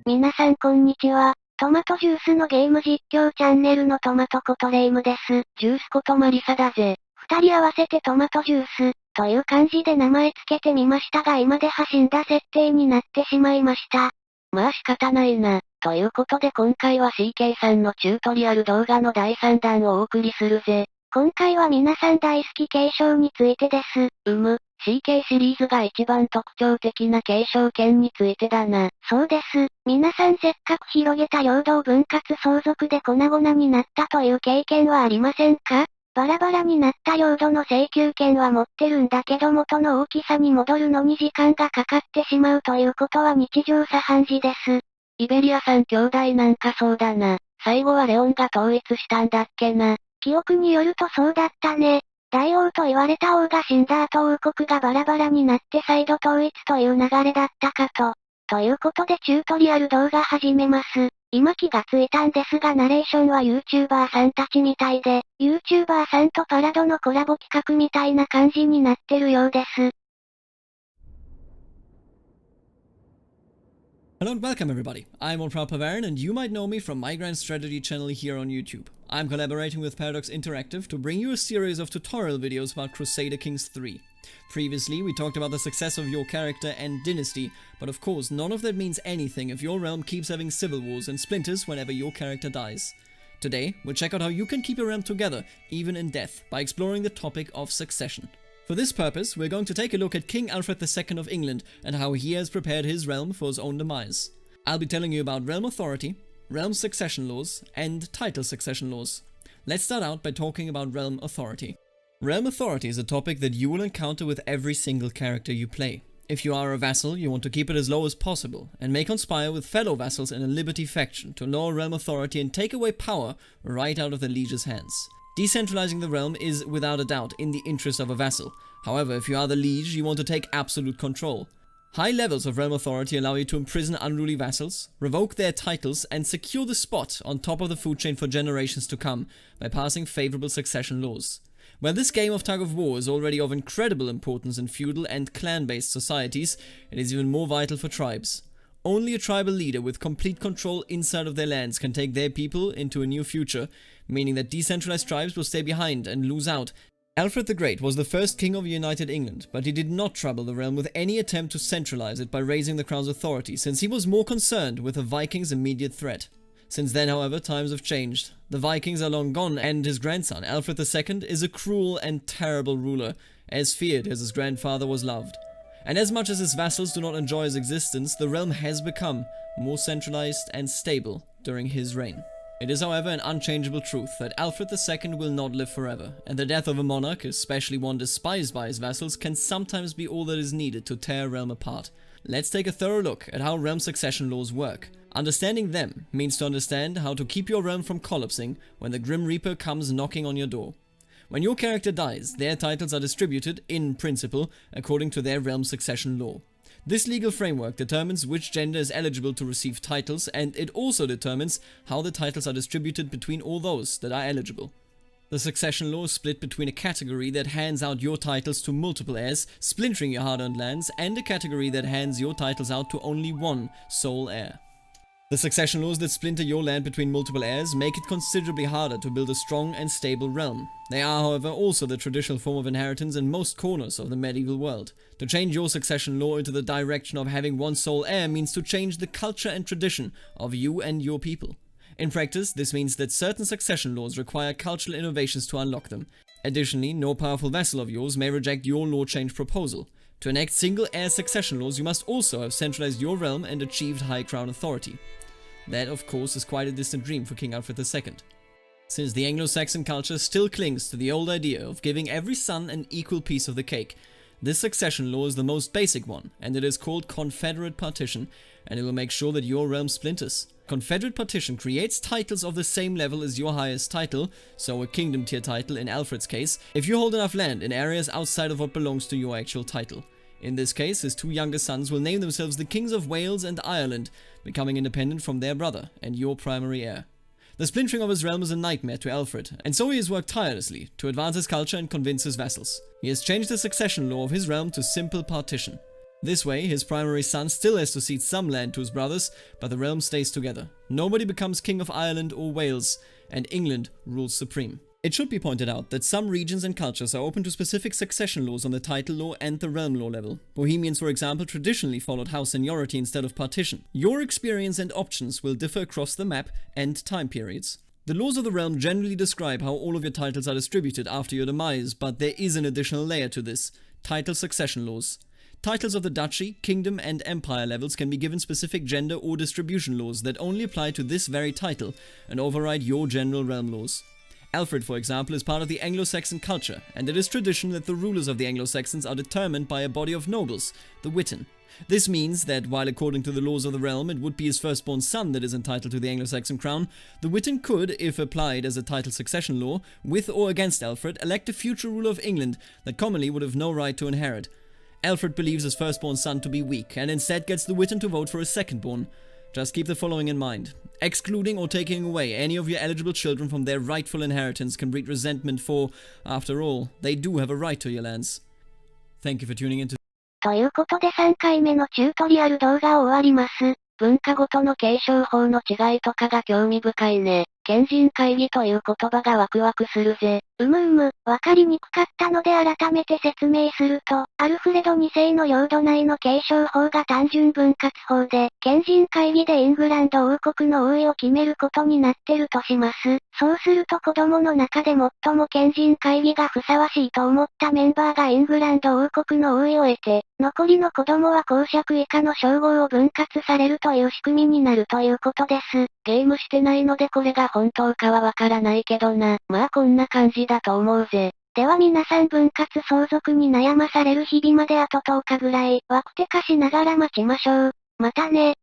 皆さんこんにちは。トマトジュースのゲーム実況チャンネルのトマトことレイムです。ジュースことマリサだぜ。二人合わせてトマトジュース、という漢字で名前つけてみましたが今では死んだ設定になってしまいました。まあ仕方ないな。ということで今回は CK3 のチュートリアル動画の第3弾をお送りするぜ。今回は皆さん大好き継承についてです。CK シリーズが一番特徴的な継承権についてだな。そうです。皆さんせっかく広げた領土を分割相続で粉々になったという経験はありませんか？バラバラになった領土の請求権は持ってるんだけど元の大きさに戻るのに時間がかかってしまうということは日常茶飯事です。イベリア3兄弟なんかそうだな。最後はレオンが統一したんだっけな。記憶によるとそうだったね。大王と言われた王が死んだ後王国がバラバラになって再度統一という流れだったかと。ということでチュートリアル動画始めます。今気がついたんですがナレーションは YouTuber さんたちみたいで、YouTuber さんとパラドのコラボ企画みたいな感じになってるようです。Hello and welcome everybody, I'm Alfred the Great and you might know me from my grand strategy channel here on YouTube. I'm collaborating with Paradox Interactive to bring you a series of tutorial videos about Crusader Kings 3. Previously, we talked about the success of your character and dynasty, but of course none of that means anything if your realm keeps having civil wars and splinters whenever your character dies. Today, we'll check out how you can keep your realm together, even in death, by exploring the topic of succession. For this purpose, we're going to take a look at King Alfred II of England and how he has prepared his realm for his own demise. I'll be telling you about realm authority, realm succession laws, and title succession laws. Let's start out by talking about realm authority. Realm authority is a topic that you will encounter with every single character you play. If you are a vassal, you want to keep it as low as possible, and may conspire with fellow vassals in a liberty faction to lower realm authority and take away power right out of the liege's hands. Decentralizing the realm is, without a doubt, in the interest of a vassal. However, if you are the liege, you want to take absolute control. High levels of realm authority allow you to imprison unruly vassals, revoke their titles, and secure the spot on top of the food chain for generations to come by passing favorable succession laws. While this game of tug of war is already of incredible importance in feudal and clan-based societies, it is even more vital for tribes. Only a tribal leader with complete control inside of their lands can take their people into a new future, meaning that decentralized tribes will stay behind and lose out. Alfred the Great was the first king of United England, but he did not trouble the realm with any attempt to centralize it by raising the crown's authority, since he was more concerned with the Vikings' immediate threat. Since then, however, times have changed. The Vikings are long gone, and his grandson, Alfred II, is a cruel and terrible ruler, as feared as his grandfather was loved. And as much as his vassals do not enjoy his existence, the realm has become more centralized and stable during his reign. It is, however, an unchangeable truth that Alfred II will not live forever, and the death of a monarch, especially one despised by his vassals, can sometimes be all that is needed to tear a realm apart. Let's take a thorough look at how realm succession laws work. Understanding them means to understand how to keep your realm from collapsing when the Grim Reaper comes knocking on your door. When your character dies, their titles are distributed, in principle, according to their realm succession law. This legal framework determines which gender is eligible to receive titles, and it also determines how the titles are distributed between all those that are eligible. The succession law is split between a category that hands out your titles to multiple heirs, splintering your hard-earned lands, and a category that hands your titles out to only one sole heir. The succession laws that splinter your land between multiple heirs make it considerably harder to build a strong and stable realm. They are, however, also the traditional form of inheritance in most corners of the medieval world. To change your succession law into the direction of having one sole heir means to change the culture and tradition of you and your people. In practice, this means that certain succession laws require cultural innovations to unlock them. Additionally, no powerful vassal of yours may reject your law change proposal. To enact single heir succession laws, you must also have centralized your realm and achieved high crown authority. That, of course, is quite a distant dream for King Alfred II. Since the Anglo-Saxon culture still clings to the old idea of giving every son an equal piece of the cake, this succession law is the most basic one, and it is called Confederate Partition, and it will make sure that your realm splinters. Confederate Partition creates titles of the same level as your highest title, so a kingdom tier title in Alfred's case, if you hold enough land in areas outside of what belongs to your actual title. In this case, his two younger sons will name themselves the Kings of Wales and Ireland, becoming independent from their brother and your primary heir. The splintering of his realm is a nightmare to Alfred, and so he has worked tirelessly to advance his culture and convince his vassals. He has changed the succession law of his realm to simple partition. This way, his primary son still has to cede some land to his brothers, but the realm stays together. Nobody becomes King of Ireland or Wales, and England rules supreme. It should be pointed out that some regions and cultures are open to specific succession laws on the title law and the realm law level. Bohemians, for example, traditionally followed house seniority instead of partition. Your experience and options will differ across the map and time periods. The laws of the realm generally describe how all of your titles are distributed after your demise, but there is an additional layer to this: title succession laws. Titles of the duchy, kingdom, and empire levels can be given specific gender or distribution laws that only apply to this very title and override your general realm laws. Alfred, for example, is part of the Anglo-Saxon culture, and it is tradition that the rulers of the Anglo-Saxons are determined by a body of nobles, the witan. This means that while according to the laws of the realm it would be his firstborn son that is entitled to the Anglo-Saxon crown, the witan could, if applied as a title succession law, with or against Alfred, elect a future ruler of England that commonly would have no right to inherit. Alfred believes his firstborn son to be weak, and instead gets the witan to vote for his secondborn. Just keep the following in mind. Excluding or taking away any of your eligible children from their rightful inheritance can breed resentment for, after all, they do have a right to your lands. Thank you for tuning in to ということで3回目のチュートリアル動画を終わります。文化ごとの継承法の違いとかが興味深いね。賢人会議という言葉がワクワクするぜ。わかりにくかったので改めて説明すると、アルフレド2世の領土内の継承法が単純分割法で、賢人会議でイングランド王国の王位を決めることになってるとします。そうすると子供の中で最も賢人会議がふさわしいと思ったメンバーがイングランド王国の王位を得て、残りの子供は公爵以下の称号を分割されるという仕組みになるということです。ゲームしてないのでこれが本当かはわからないけどな。まあこんな感じだと思うぜ。では皆さん分割相続に悩まされる日々まであと10日ぐらい、ワクテカしながら待ちましょう。またね。